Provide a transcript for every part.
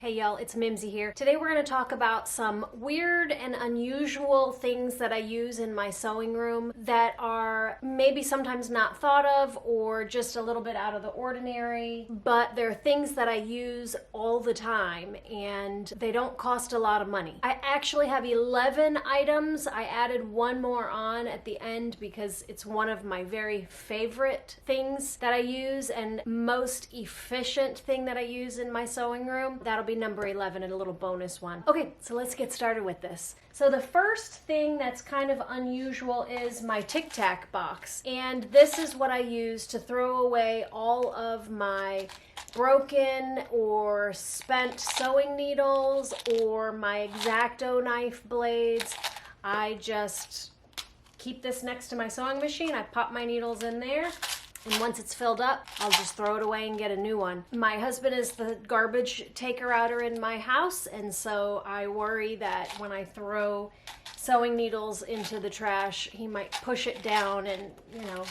Hey y'all, it's Mimsy here. Today we're going to talk about some weird and unusual things that I use in my sewing room that are maybe sometimes not thought of or just a little bit out of the ordinary, but they're things that I use all the time and they don't cost a lot of money. I actually have 11 items. I added one more on at the end because it's one of my very favorite things that I use and most efficient thing that I use in my sewing room. That'll be number 11 and a little bonus one. Okay, so let's get started with this. So the first thing that's kind of unusual is my Tic Tac box. And this is what I use to throw away all of my broken or spent sewing needles or my X-Acto knife blades. I just keep this next to my sewing machine. I pop my needles in there. And once it's filled up, I'll just throw it away and get a new one. My husband is the garbage taker-outer in my house, and so I worry that when I throw sewing needles into the trash, he might push it down and,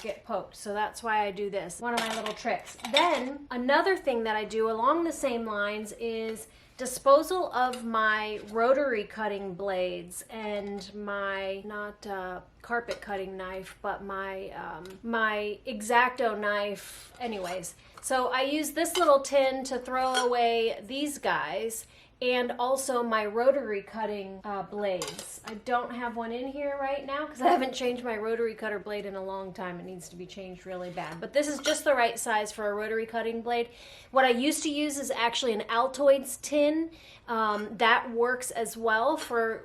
get poked. So that's why I do this. One of my little tricks. Then, another thing that I do along the same lines is disposal of my rotary cutting blades and my, not carpet cutting knife, but my X-Acto knife. Anyways, so I use this little tin to throw away these guys and also my rotary cutting blades. I don't have one in here right now because I haven't changed my rotary cutter blade in a long time. It needs to be changed really bad. But this is just the right size for a rotary cutting blade. What I used to use is actually an Altoids tin. That works as well for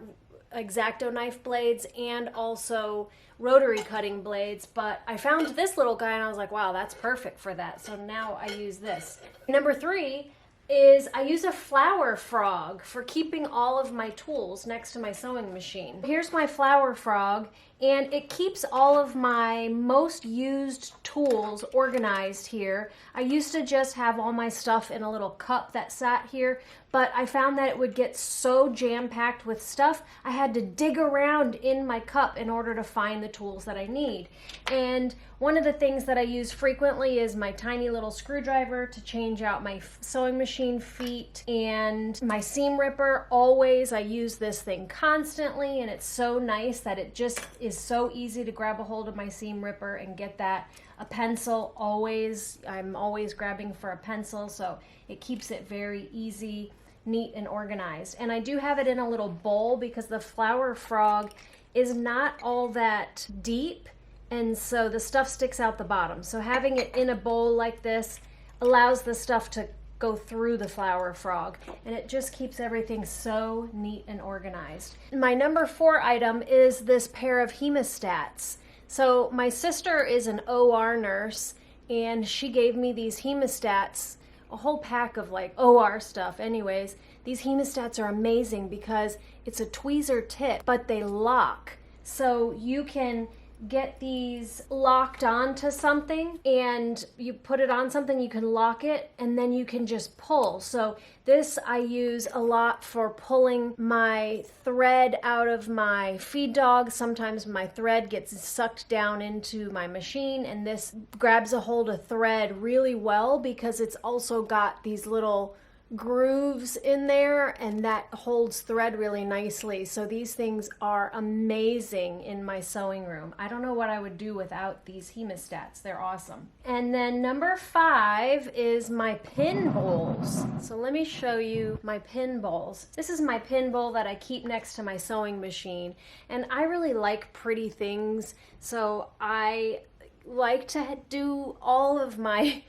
X-Acto knife blades and also rotary cutting blades, but I found this little guy and I was like, wow, that's perfect for that. So now I use this. Number 3 is I use a flour frog for keeping all of my tools next to my sewing machine. Here's my flour frog, and it keeps all of my most used tools organized here. I used to just have all my stuff in a little cup that sat here, but I found that it would get so jam-packed with stuff, I had to dig around in my cup in order to find the tools that I need. And one of the things that I use frequently is my tiny little screwdriver to change out my sewing machine feet and my seam ripper. Always, I use this thing constantly, and it's so nice that it just is so easy to grab a hold of my seam ripper and get that. A pencil, always, I'm always grabbing for a pencil, so it keeps it very easy, neat, and organized. And I do have it in a little bowl because the flour frog is not all that deep, and so the stuff sticks out the bottom. So having it in a bowl like this allows the stuff to go through the flour frog, and it just keeps everything so neat and organized. My number 4 item is this pair of Hemostats. So my sister is an OR nurse, and she gave me these Hemostats, a whole pack of like OR stuff. Anyways, these Hemostats are amazing because it's a tweezer tip, but they lock. So you can get these locked onto something, and you put it on something, you can lock it, and then you can just pull. So this I use a lot for pulling my thread out of my feed dog. Sometimes my thread gets sucked down into my machine, and this grabs a hold of thread really well because it's also got these little grooves in there, and that holds thread really nicely. So these things are amazing in my sewing room. I don't know what I would do without these Hemostats. They're awesome. And then number 5 is my pin bowls. So let me show you my pin bowls. This is my pin bowl that I keep next to my sewing machine, and I really like pretty things, so I like to do all of my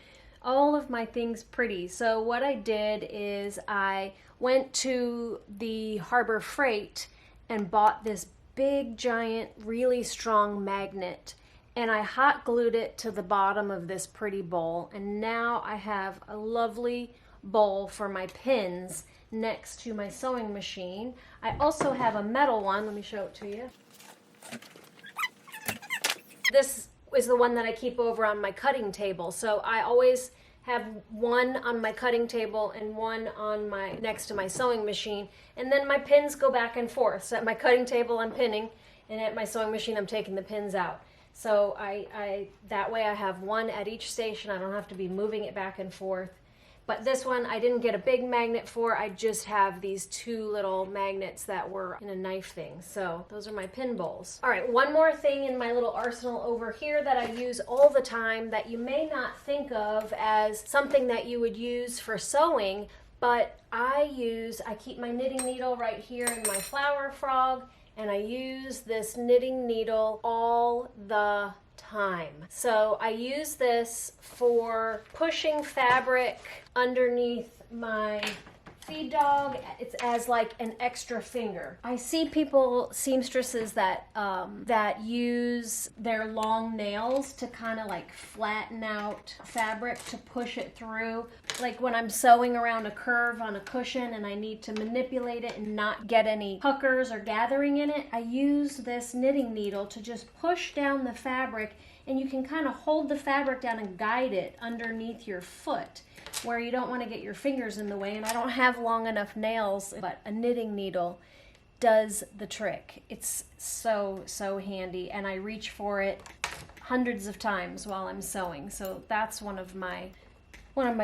things pretty. So what I did is I went to the Harbor Freight and bought this big, giant, really strong magnet, and I hot glued it to the bottom of this pretty bowl, and now I have a lovely bowl for my pins next to my sewing machine. I also have a metal one. Let me show it to you. This is the one that I keep over on my cutting table. So I always have one on my cutting table and one on my next to my sewing machine, and then my pins go back and forth. So at my cutting table I'm pinning, and at my sewing machine I'm taking the pins out. So I that way I have one at each station. I don't have to be moving it back and forth. But this one I didn't get a big magnet for. I just have these 2 little magnets that were in a knife thing. So those are my pin bowls. All right, one more thing in my little arsenal over here that I use all the time that you may not think of as something that you would use for sewing, but I keep my knitting needle right here in my flower frog, and I use this knitting needle all the time. So I use this for pushing fabric underneath my feed dog. It's as like an extra finger. I see people, seamstresses, that use their long nails to kind of like flatten out fabric to push it through. Like when I'm sewing around a curve on a cushion and I need to manipulate it and not get any puckers or gathering in it, I use this knitting needle to just push down the fabric, and you can kind of hold the fabric down and guide it underneath your foot where you don't want to get your fingers in the way. And I don't have long enough nails, but a knitting needle does the trick. It's so handy, and I reach for it hundreds of times while I'm sewing. So that's one of my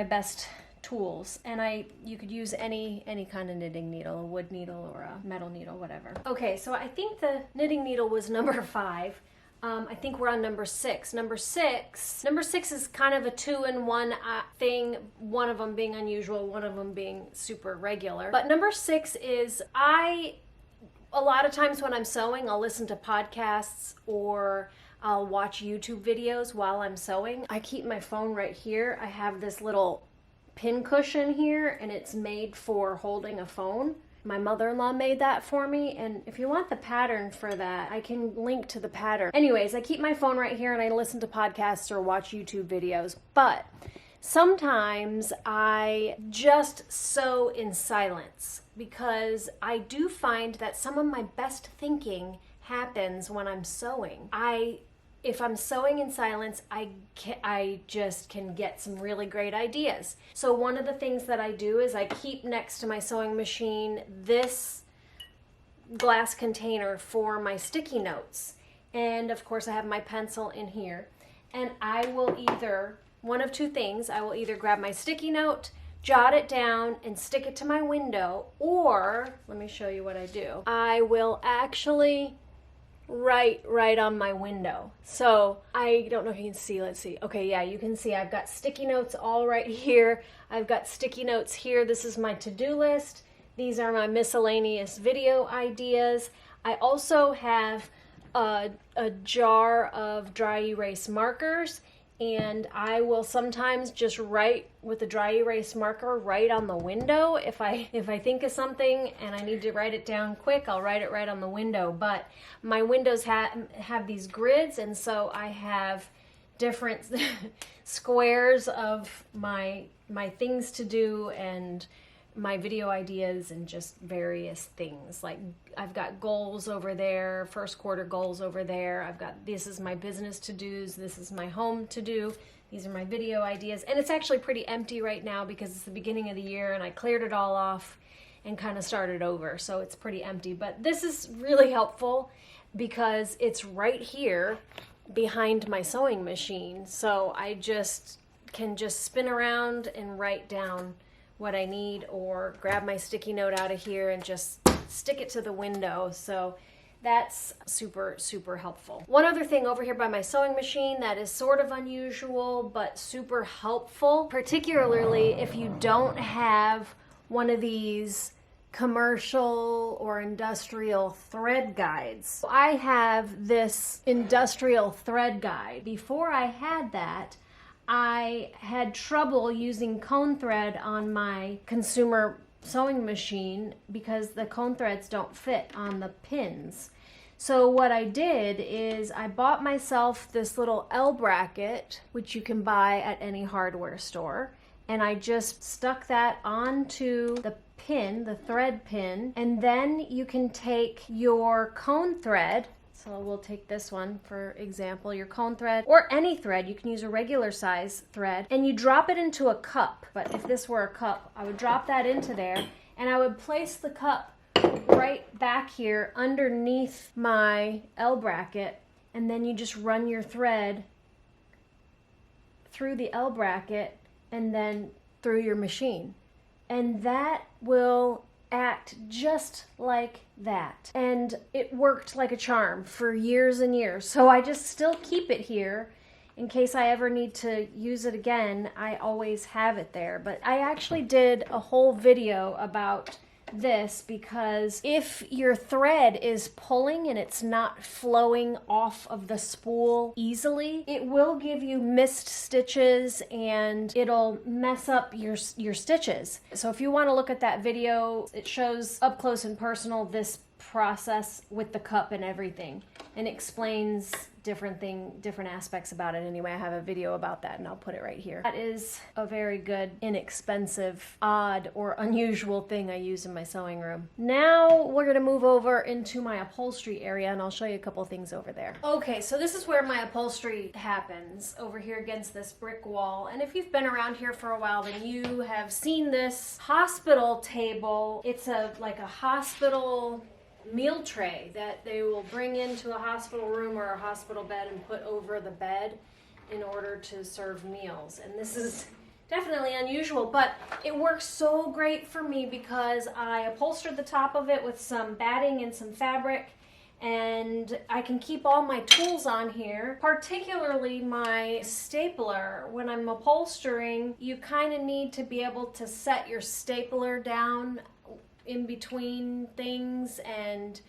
best tools. And you could use any kind of knitting needle, a wood needle or a metal needle, whatever. Okay, so I think the knitting needle was number 5. I think we're on number 6. Number six is kind of a 2-in-1 thing, one of them being unusual, one of them being super regular. But number 6 is a lot of times when I'm sewing, I'll listen to podcasts or I'll watch YouTube videos while I'm sewing. I keep my phone right here. I have this little pin cushion here, and it's made for holding a phone. My mother-in-law made that for me, and if you want the pattern for that, I can link to the pattern. Anyways, I keep my phone right here and I listen to podcasts or watch YouTube videos, but sometimes I just sew in silence because I do find that some of my best thinking happens when I'm sewing. If I'm sewing in silence, I just can get some really great ideas. So one of the things that I do is I keep next to my sewing machine this glass container for my sticky notes. And of course I have my pencil in here. And I will one of 2 things, I will either grab my sticky note, jot it down, and stick it to my window, or, let me show you what I do. I will actually right on my window. So I don't know if you can see, let's see. Okay, yeah, you can see I've got sticky notes all right here. I've got sticky notes here. This is my to-do list. These are my miscellaneous video ideas. I also have a jar of dry erase markers, and I will sometimes just write with a dry erase marker right on the window. If I think of something and I need to write it down quick, I'll write it right on the window. But my windows have these grids, and so I have different squares of my things to do and my video ideas and just various things. Like I've got goals over there, first quarter goals over there. I've got, this is my business to-dos, this is my home to-do, these are my video ideas. And it's actually pretty empty right now because it's the beginning of the year and I cleared it all off and kind of started over. So it's pretty empty. But this is really helpful because it's right here behind my sewing machine. So I can just spin around and write down what I need, or grab my sticky note out of here and just stick it to the window. So that's super helpful. One other thing over here by my sewing machine that is sort of unusual but super helpful, particularly if you don't have one of these commercial or industrial thread guides. I have this industrial thread guide. Before I had that, I had trouble using cone thread on my consumer sewing machine because the cone threads don't fit on the pins. So what I did is I bought myself this little L bracket, which you can buy at any hardware store, and I just stuck that onto the pin, the thread pin, and then you can take your cone thread. So we'll take this one, for example, your cone thread, or any thread. You can use a regular size thread, and you drop it into a cup. But if this were a cup, I would drop that into there, and I would place the cup right back here underneath my L bracket, and then you just run your thread through the L bracket, and then through your machine. And that will act just like that. And it worked like a charm for years and years. So I just still keep it here. In case I ever need to use it again, I always have it there. But I actually did a whole video about this because if your thread is pulling and it's not flowing off of the spool easily, it will give you missed stitches and it'll mess up your stitches. So if you want to look at that video, it shows up close and personal this process with the cup and everything, and explains different aspects about it. Anyway, I have a video about that and I'll put it right here. That is a very good, inexpensive, odd, or unusual thing I use in my sewing room. Now we're gonna move over into my upholstery area and I'll show you a couple things over there. Okay, so this is where my upholstery happens, over here against this brick wall. And if you've been around here for a while, then you have seen this hospital table. It's like a hospital meal tray that they will bring into a hospital room or a hospital bed and put over the bed in order to serve meals. And this is definitely unusual, but it works so great for me because I upholstered the top of it with some batting and some fabric, and I can keep all my tools on here, particularly my stapler. When I'm upholstering, you kind of need to be able to set your stapler down in between things, and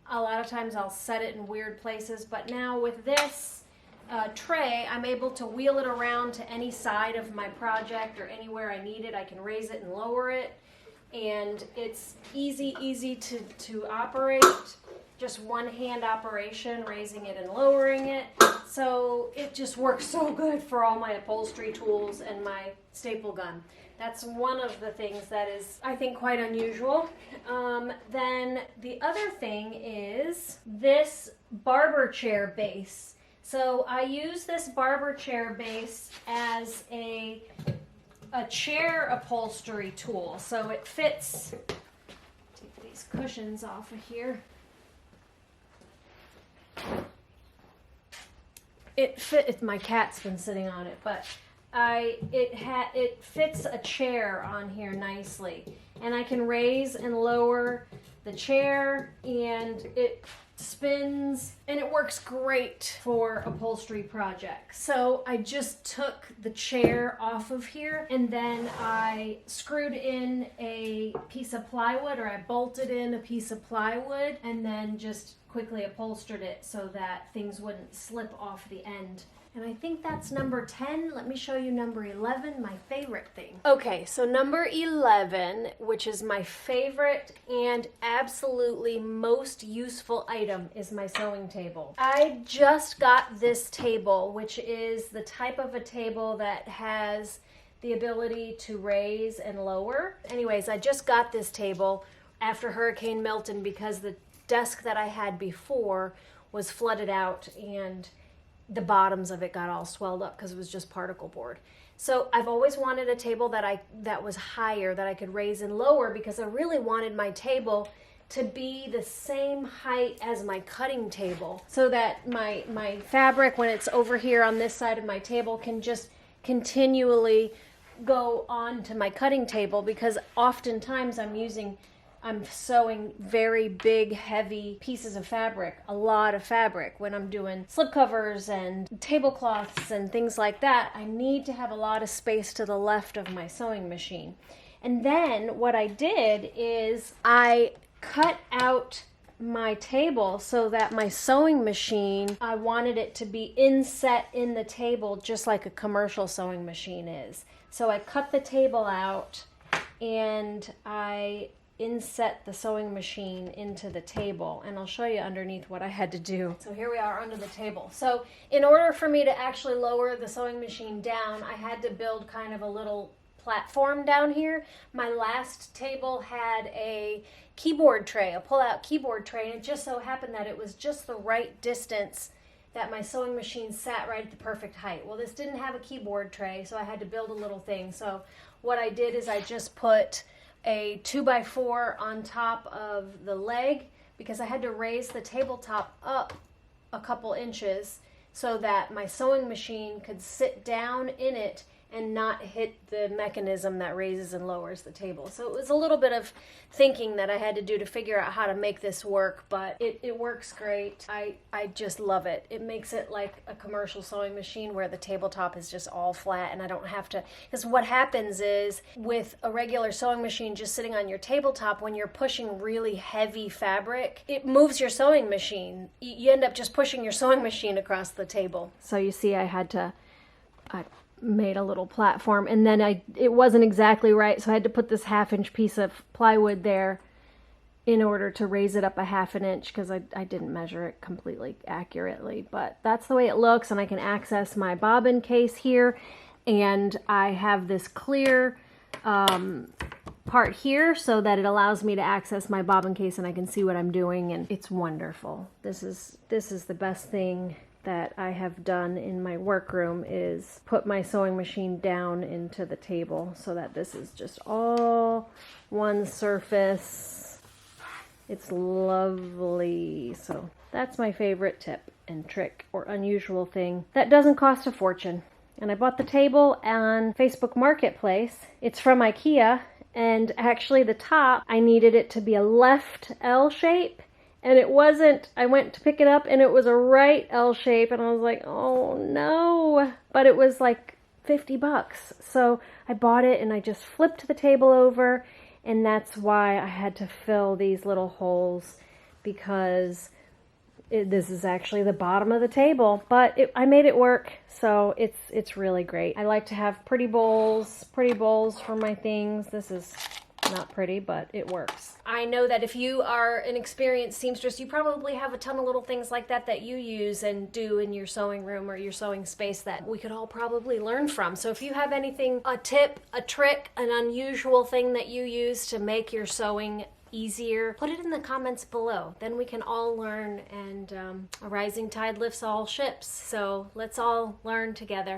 a lot of times I'll set it in weird places. But now with this tray, I'm able to wheel it around to any side of my project or anywhere I need it. I can raise it and lower it, and it's easy to operate. Just one hand operation, raising it and lowering it. So it just works so good for all my upholstery tools and my staple gun. That's one of the things that is, I think, quite unusual. Then the other thing is this Barber chair base. So I use this Barber chair base as a chair upholstery tool. So it fits, take these cushions off of here. My cat's been sitting on it, but it fits a chair on here nicely, and I can raise and lower the chair, and it spins, and it works great for upholstery projects. So I just took the chair off of here, and then I screwed in a piece of plywood, or I bolted in a piece of plywood, and then just quickly upholstered it so that things wouldn't slip off the end. And I think that's number 10. Let me show you number 11, my favorite thing. Okay, so number 11, which is my favorite and absolutely most useful item, is my sewing table. I just got this table, which is the type of a table that has the ability to raise and lower. Anyways, I just got this table after Hurricane Milton because the desk that I had before was flooded out and the bottoms of it got all swelled up because it was just particle board. So I've always wanted a table that was higher, that I could raise and lower, because I really wanted my table to be the same height as my cutting table, so that my fabric, when it's over here on this side of my table, can just continually go on to my cutting table, because oftentimes I'm sewing very big, heavy pieces of fabric, a lot of fabric. When I'm doing slipcovers and tablecloths and things like that, I need to have a lot of space to the left of my sewing machine. And then what I did is I cut out my table so that my sewing machine, I wanted it to be inset in the table just like a commercial sewing machine is. So I cut the table out and I inset the sewing machine into the table, and I'll show you underneath what I had to do. So here we are under the table. So in order for me to actually lower the sewing machine down, I had to build kind of a little platform down here. My last table had a keyboard tray, a pull-out keyboard tray, and it just so happened that it was just the right distance that my sewing machine sat right at the perfect height. Well, this didn't have a keyboard tray, so I had to build a little thing. So what I did is I just put a 2x4 on top of the leg, because I had to raise the tabletop up a couple inches so that my sewing machine could sit down in it and not hit the mechanism that raises and lowers the table. So it was a little bit of thinking that I had to do to figure out how to make this work, but it works great. I just love it. It makes it like a commercial sewing machine where the tabletop is just all flat and I don't have to, because what happens is with a regular sewing machine just sitting on your tabletop, when you're pushing really heavy fabric, it moves your sewing machine. You end up just pushing your sewing machine across the table. So you see I made a little platform, and then it wasn't exactly right, so I had to put this 1/2-inch piece of plywood there in order to raise it up a 1/2 inch, because I didn't measure it completely accurately. But that's the way it looks, and I can access my bobbin case here, and I have this clear part here so that it allows me to access my bobbin case and I can see what I'm doing, and it's wonderful. This is the best thing that I have done in my workroom, is put my sewing machine down into the table so that this is just all one surface. It's lovely. So that's my favorite tip and trick or unusual thing that doesn't cost a fortune. And I bought the table on Facebook Marketplace. It's from IKEA, and actually the top, I needed it to be a left L shape. And it wasn't. I went to pick it up and it was a right L shape, and I was like, oh no. But it was like $50. So I bought it and I just flipped the table over, and that's why I had to fill these little holes, because this is actually the bottom of the table. But I made it work, so it's really great. I like to have pretty bowls for my things. This is not pretty, but it works. I know that if you are an experienced seamstress, you probably have a ton of little things like that you use and do in your sewing room or your sewing space that we could all probably learn from. So if you have anything, a tip, a trick, an unusual thing that you use to make your sewing easier, put it in the comments below. Then we can all learn, and a rising tide lifts all ships. So let's all learn together.